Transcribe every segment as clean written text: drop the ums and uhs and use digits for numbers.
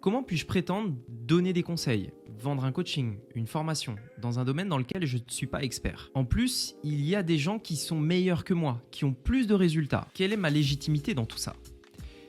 Comment puis-je prétendre donner des conseils, vendre un coaching, une formation, dans un domaine dans lequel je ne suis pas expert? En plus, il y a des gens qui sont meilleurs que moi, qui ont plus de résultats. Quelle est ma légitimité dans tout ça?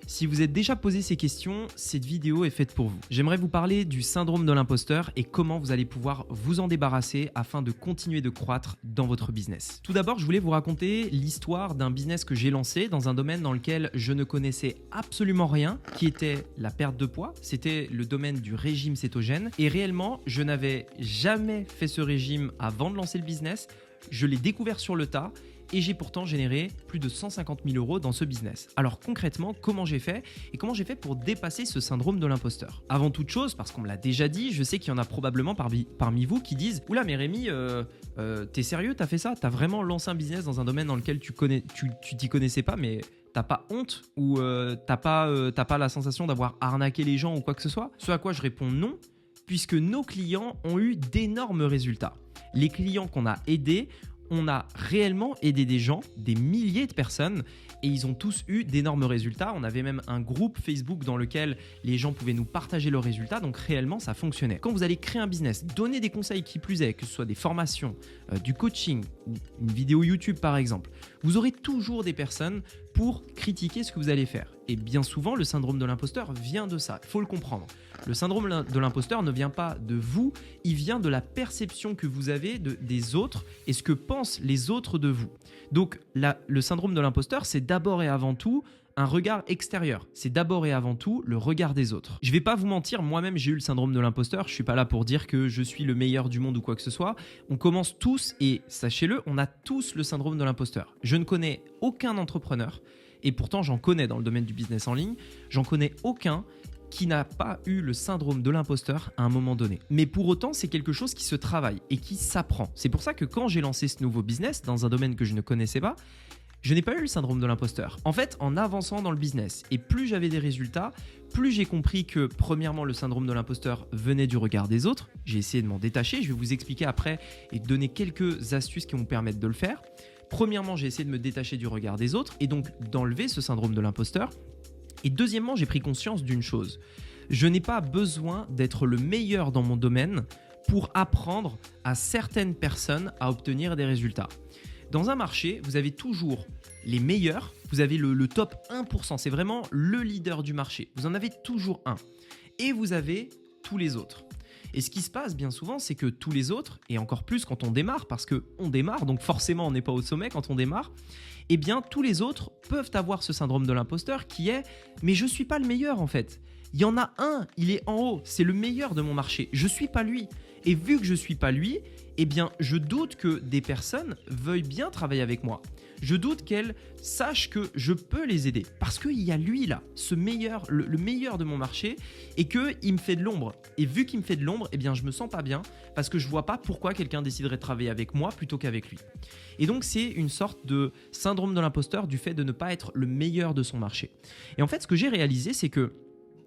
Si vous êtes déjà posé ces questions, cette vidéo est faite pour vous. J'aimerais vous parler du syndrome de l'imposteur et comment vous allez pouvoir vous en débarrasser afin de continuer de croître dans votre business. Tout d'abord, je voulais vous raconter l'histoire d'un business que j'ai lancé dans un domaine dans lequel je ne connaissais absolument rien, qui était la perte de poids. C'était le domaine du régime cétogène et réellement, je n'avais jamais fait ce régime avant de lancer le business. Je l'ai découvert sur le tas et j'ai pourtant généré plus de 150 000 euros dans ce business. Alors concrètement, comment j'ai fait et comment j'ai fait pour dépasser ce syndrome de l'imposteur? Avant toute chose, parce qu'on me l'a déjà dit, je sais qu'il y en a probablement parmi vous qui disent « Oula mais Rémi, t'es sérieux, t'as fait ça? T'as vraiment lancé un business dans un domaine dans lequel tu t'y connaissais pas, mais t'as pas honte ou t'as pas la sensation d'avoir arnaqué les gens ou quoi que ce soit ?» Ce à quoi je réponds non, puisque nos clients ont eu d'énormes résultats. Les clients qu'on a aidés, on a réellement aidé des gens, des milliers de personnes, et ils ont tous eu d'énormes résultats. On avait même un groupe Facebook dans lequel les gens pouvaient nous partager leurs résultats, donc réellement ça fonctionnait. Quand vous allez créer un business, donner des conseils qui plus est, que ce soit des formations, du coaching, une vidéo YouTube par exemple, vous aurez toujours des personnes pour critiquer ce que vous allez faire. Et bien souvent, le syndrome de l'imposteur vient de ça, il faut le comprendre. Le syndrome de l'imposteur ne vient pas de vous, il vient de la perception que vous avez des autres et ce que pensent les autres de vous. Donc le syndrome de l'imposteur, c'est d'abord et avant tout un regard extérieur. C'est d'abord et avant tout le regard des autres. Je vais pas vous mentir, moi-même j'ai eu le syndrome de l'imposteur. Je suis pas là pour dire que je suis le meilleur du monde ou quoi que ce soit. On commence tous, et sachez-le, on a tous le syndrome de l'imposteur. Je ne connais aucun entrepreneur, et pourtant j'en connais dans le domaine du business en ligne, j'en connais aucun qui n'a pas eu le syndrome de l'imposteur à un moment donné. Mais pour autant, c'est quelque chose qui se travaille et qui s'apprend. C'est pour ça que quand j'ai lancé ce nouveau business dans un domaine que je ne connaissais pas, je n'ai pas eu le syndrome de l'imposteur. En fait, en avançant dans le business, et plus j'avais des résultats, plus j'ai compris que premièrement, le syndrome de l'imposteur venait du regard des autres. J'ai essayé de m'en détacher, je vais vous expliquer après et donner quelques astuces qui vont me permettre de le faire. Premièrement, j'ai essayé de me détacher du regard des autres et donc d'enlever ce syndrome de l'imposteur. Et deuxièmement, j'ai pris conscience d'une chose. Je n'ai pas besoin d'être le meilleur dans mon domaine pour apprendre à certaines personnes à obtenir des résultats. Dans un marché, vous avez toujours les meilleurs, vous avez le top 1%, c'est vraiment le leader du marché. Vous en avez toujours un. Et vous avez tous les autres. Et ce qui se passe bien souvent, c'est que tous les autres, et encore plus quand on démarre, parce qu'on démarre, donc forcément on n'est pas au sommet quand on démarre, eh bien tous les autres peuvent avoir ce syndrome de l'imposteur qui est « mais je ne suis pas le meilleur en fait ». Il y en a un, il est en haut, c'est le meilleur de mon marché, je ne suis pas lui. Et vu que je ne suis pas lui, eh bien je doute que des personnes veuillent bien travailler avec moi. Je doute qu'elles sachent que je peux les aider parce qu'il y a lui là, ce meilleur, le meilleur de mon marché et qu'il me fait de l'ombre. Et vu qu'il me fait de l'ombre, eh bien je me sens pas bien parce que je vois pas pourquoi quelqu'un déciderait de travailler avec moi plutôt qu'avec lui. Et donc c'est une sorte de syndrome de l'imposteur du fait de ne pas être le meilleur de son marché. Et en fait, ce que j'ai réalisé, c'est que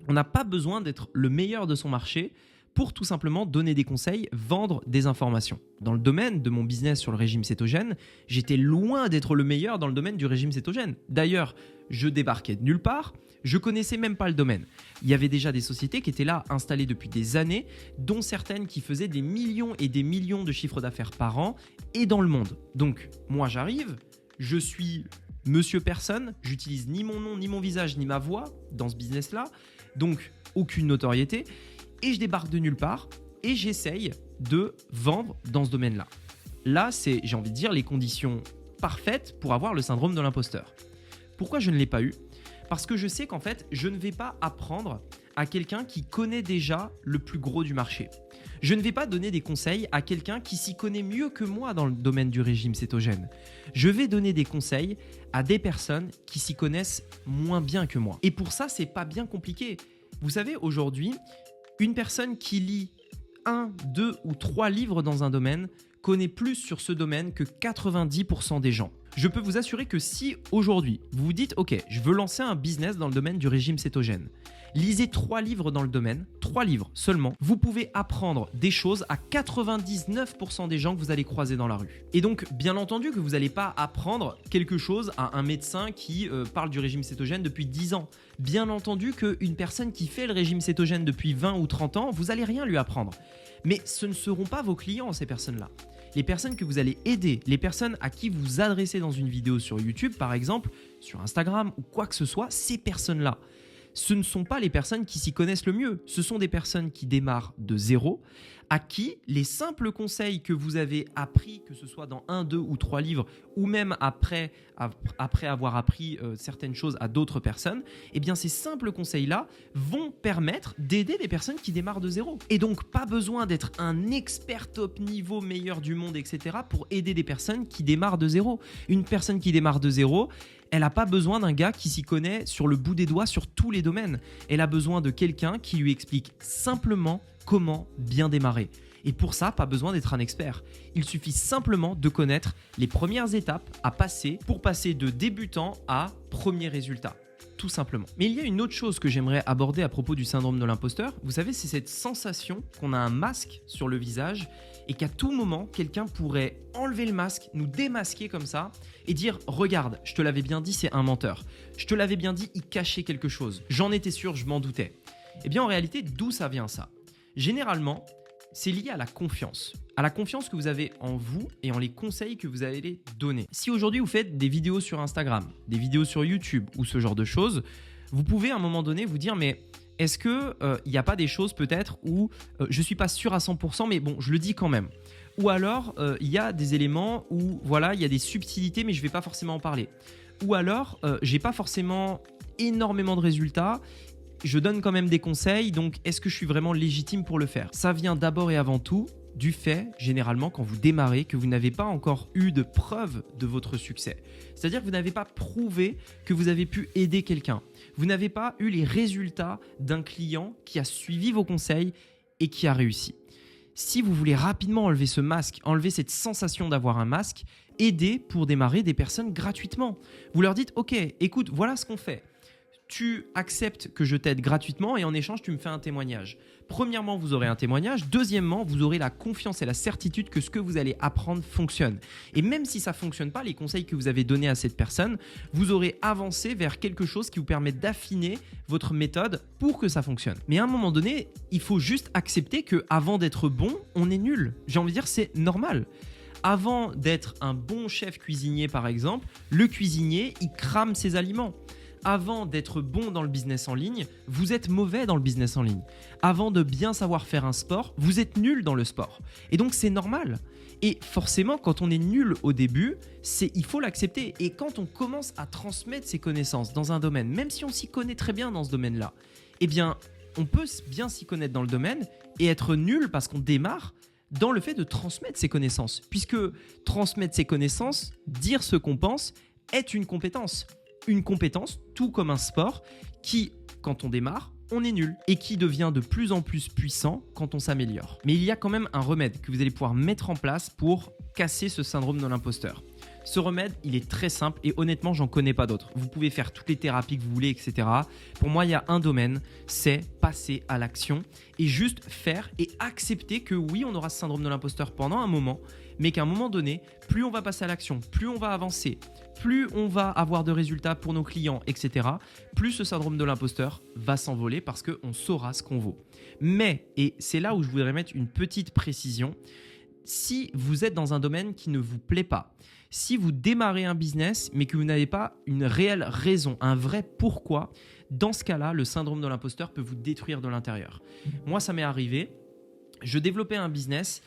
on n'a pas besoin d'être le meilleur de son marché pour tout simplement donner des conseils, vendre des informations. Dans le domaine de mon business sur le régime cétogène, j'étais loin d'être le meilleur dans le domaine du régime cétogène. D'ailleurs, je débarquais de nulle part, je connaissais même pas le domaine. Il y avait déjà des sociétés qui étaient là, installées depuis des années, dont certaines qui faisaient des millions et des millions de chiffres d'affaires par an et dans le monde. Donc, moi j'arrive, je suis monsieur personne, j'utilise ni mon nom, ni mon visage, ni ma voix dans ce business-là, donc aucune notoriété. Et je débarque de nulle part et j'essaye de vendre dans ce domaine-là. Là, c'est, j'ai envie de dire, les conditions parfaites pour avoir le syndrome de l'imposteur. Pourquoi je ne l'ai pas eu? Parce que je sais qu'en fait, je ne vais pas apprendre à quelqu'un qui connaît déjà le plus gros du marché. Je ne vais pas donner des conseils à quelqu'un qui s'y connaît mieux que moi dans le domaine du régime cétogène. Je vais donner des conseils à des personnes qui s'y connaissent moins bien que moi. Et pour ça, c'est pas bien compliqué. Vous savez, aujourd'hui, une personne qui lit 1, 2 ou 3 livres dans un domaine connaît plus sur ce domaine que 90% des gens. Je peux vous assurer que si aujourd'hui, vous vous dites « Ok, je veux lancer un business dans le domaine du régime cétogène », lisez 3 livres dans le domaine, 3 livres seulement, vous pouvez apprendre des choses à 99% des gens que vous allez croiser dans la rue. Et donc, bien entendu que vous n'allez pas apprendre quelque chose à un médecin qui parle du régime cétogène depuis 10 ans. Bien entendu qu'une personne qui fait le régime cétogène depuis 20 ou 30 ans, vous n'allez rien lui apprendre. Mais ce ne seront pas vos clients, ces personnes-là. Les personnes que vous allez aider, les personnes à qui vous adressez dans une vidéo sur YouTube, par exemple, sur Instagram ou quoi que ce soit, ces personnes-là, ce ne sont pas les personnes qui s'y connaissent le mieux. Ce sont des personnes qui démarrent de zéro, à qui les simples conseils que vous avez appris, que ce soit dans 1, 2 ou 3 livres, ou même après avoir appris certaines choses à d'autres personnes, eh bien ces simples conseils-là vont permettre d'aider des personnes qui démarrent de zéro. Et donc, pas besoin d'être un expert top niveau, meilleur du monde, etc. pour aider des personnes qui démarrent de zéro. Une personne qui démarre de zéro, elle n'a pas besoin d'un gars qui s'y connaît sur le bout des doigts sur tous les domaines. Elle a besoin de quelqu'un qui lui explique simplement comment bien démarrer. Et pour ça, pas besoin d'être un expert. Il suffit simplement de connaître les premières étapes à passer pour passer de débutant à premier résultat. Tout simplement. Mais il y a une autre chose que j'aimerais aborder à propos du syndrome de l'imposteur. Vous savez, c'est cette sensation qu'on a un masque sur le visage et qu'à tout moment, quelqu'un pourrait enlever le masque, nous démasquer comme ça et dire « Regarde, je te l'avais bien dit, c'est un menteur. Je te l'avais bien dit, il cachait quelque chose. J'en étais sûr, je m'en doutais. » Eh bien, en réalité, d'où ça vient ça ? Généralement, c'est lié à la confiance que vous avez en vous et en les conseils que vous allez donner. Si aujourd'hui vous faites des vidéos sur Instagram, des vidéos sur YouTube ou ce genre de choses, vous pouvez à un moment donné vous dire mais est-ce qu'il n'y a pas des choses peut-être où je ne suis pas sûr à 100% mais bon, je le dis quand même. Ou alors il y a des éléments où voilà, il y a des subtilités mais je ne vais pas forcément en parler. Ou alors j'ai pas forcément énormément de résultats. Je donne quand même des conseils, donc est-ce que je suis vraiment légitime pour le faire ? Ça vient d'abord et avant tout du fait, généralement, quand vous démarrez, que vous n'avez pas encore eu de preuve de votre succès. C'est-à-dire que vous n'avez pas prouvé que vous avez pu aider quelqu'un. Vous n'avez pas eu les résultats d'un client qui a suivi vos conseils et qui a réussi. Si vous voulez rapidement enlever ce masque, enlever cette sensation d'avoir un masque, aidez pour démarrer des personnes gratuitement. Vous leur dites « Ok, écoute, voilà ce qu'on fait. Tu acceptes que je t'aide gratuitement et en échange, tu me fais un témoignage. Premièrement, vous aurez un témoignage. Deuxièmement, vous aurez la confiance et la certitude que ce que vous allez apprendre fonctionne. Et même si ça ne fonctionne pas, les conseils que vous avez donnés à cette personne, vous aurez avancé vers quelque chose qui vous permet d'affiner votre méthode pour que ça fonctionne. Mais à un moment donné, il faut juste accepter qu'avant d'être bon, on est nul. J'ai envie de dire, c'est normal. Avant d'être un bon chef cuisinier, par exemple, le cuisinier, il crame ses aliments. Avant d'être bon dans le business en ligne, vous êtes mauvais dans le business en ligne. Avant de bien savoir faire un sport, vous êtes nul dans le sport. Et donc, c'est normal. Et forcément, quand on est nul au début, il faut l'accepter. Et quand on commence à transmettre ses connaissances dans un domaine, même si on s'y connaît très bien dans ce domaine-là, eh bien, on peut bien s'y connaître dans le domaine et être nul parce qu'on démarre dans le fait de transmettre ses connaissances. Puisque transmettre ses connaissances, dire ce qu'on pense, est une compétence. Une compétence, tout comme un sport, qui, quand on démarre, on est nul et qui devient de plus en plus puissant quand on s'améliore. Mais il y a quand même un remède que vous allez pouvoir mettre en place pour casser ce syndrome de l'imposteur. Ce remède, il est très simple et honnêtement, j'en connais pas d'autres. Vous pouvez faire toutes les thérapies que vous voulez, etc. Pour moi, il y a un domaine, c'est passer à l'action et juste faire et accepter que oui, on aura ce syndrome de l'imposteur pendant un moment, mais qu'à un moment donné, plus on va passer à l'action, plus on va avancer, plus on va avoir de résultats pour nos clients, etc., plus ce syndrome de l'imposteur va s'envoler parce qu'on saura ce qu'on vaut. Mais, et c'est là où je voudrais mettre une petite précision, si vous êtes dans un domaine qui ne vous plaît pas, si vous démarrez un business mais que vous n'avez pas une réelle raison, un vrai pourquoi, dans ce cas-là, le syndrome de l'imposteur peut vous détruire de l'intérieur. Moi, ça m'est arrivé. Je développais un business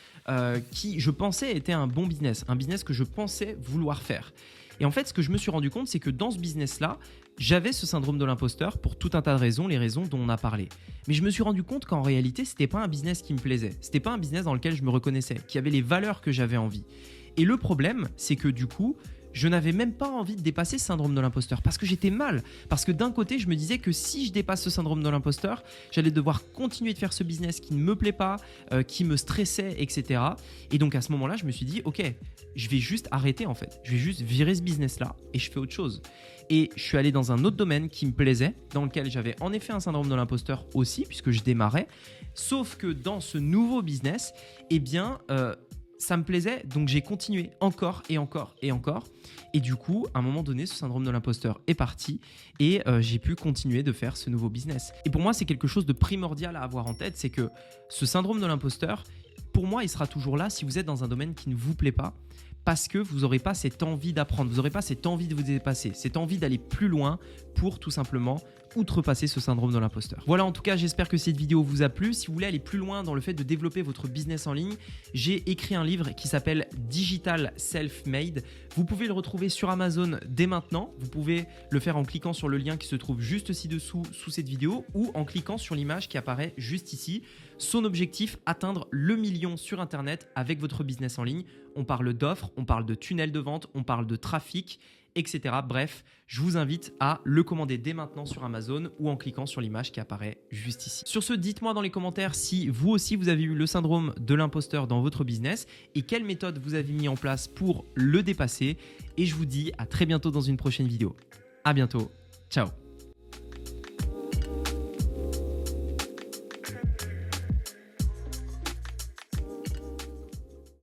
qui, je pensais, était un bon business, un business que je pensais vouloir faire. Et en fait, ce que je me suis rendu compte, c'est que dans ce business-là, j'avais ce syndrome de l'imposteur pour tout un tas de raisons, les raisons dont on a parlé. Mais je me suis rendu compte qu'en réalité, ce n'était pas un business qui me plaisait. Ce n'était pas un business dans lequel je me reconnaissais, qui avait les valeurs que j'avais envie. Et le problème, c'est que du coup, je n'avais même pas envie de dépasser ce syndrome de l'imposteur parce que j'étais mal. Parce que d'un côté, je me disais que si je dépasse ce syndrome de l'imposteur, j'allais devoir continuer de faire ce business qui ne me plaît pas, qui me stressait, etc. Et donc à ce moment-là, je me suis dit, ok, je vais juste arrêter en fait. Je vais juste virer ce business-là et je fais autre chose. Et je suis allé dans un autre domaine qui me plaisait, dans lequel j'avais en effet un syndrome de l'imposteur aussi, puisque je démarrais. Sauf que dans ce nouveau business, eh bien, ça me plaisait, donc j'ai continué encore et encore et encore. Et du coup, à un moment donné, ce syndrome de l'imposteur est parti et j'ai pu continuer de faire ce nouveau business. Et pour moi, c'est quelque chose de primordial à avoir en tête, c'est que ce syndrome de l'imposteur, pour moi, il sera toujours là si vous êtes dans un domaine qui ne vous plaît pas, parce que vous n'aurez pas cette envie d'apprendre, vous n'aurez pas cette envie de vous dépasser, cette envie d'aller plus loin pour tout simplement outrepasser ce syndrome de l'imposteur. Voilà, en tout cas, j'espère que cette vidéo vous a plu. Si vous voulez aller plus loin dans le fait de développer votre business en ligne, j'ai écrit un livre qui s'appelle Digital Self-Made. Vous pouvez le retrouver sur Amazon dès maintenant. Vous pouvez le faire en cliquant sur le lien qui se trouve juste ci-dessous sous cette vidéo ou en cliquant sur l'image qui apparaît juste ici. Son objectif, atteindre le million sur Internet avec votre business en ligne. On parle d'offres, on parle de tunnels de vente, on parle de trafic, etc. Bref, je vous invite à le commander dès maintenant sur Amazon ou en cliquant sur l'image qui apparaît juste ici. Sur ce, dites-moi dans les commentaires si vous aussi vous avez eu le syndrome de l'imposteur dans votre business et quelle méthode vous avez mis en place pour le dépasser. Et je vous dis à très bientôt dans une prochaine vidéo. À bientôt. Ciao.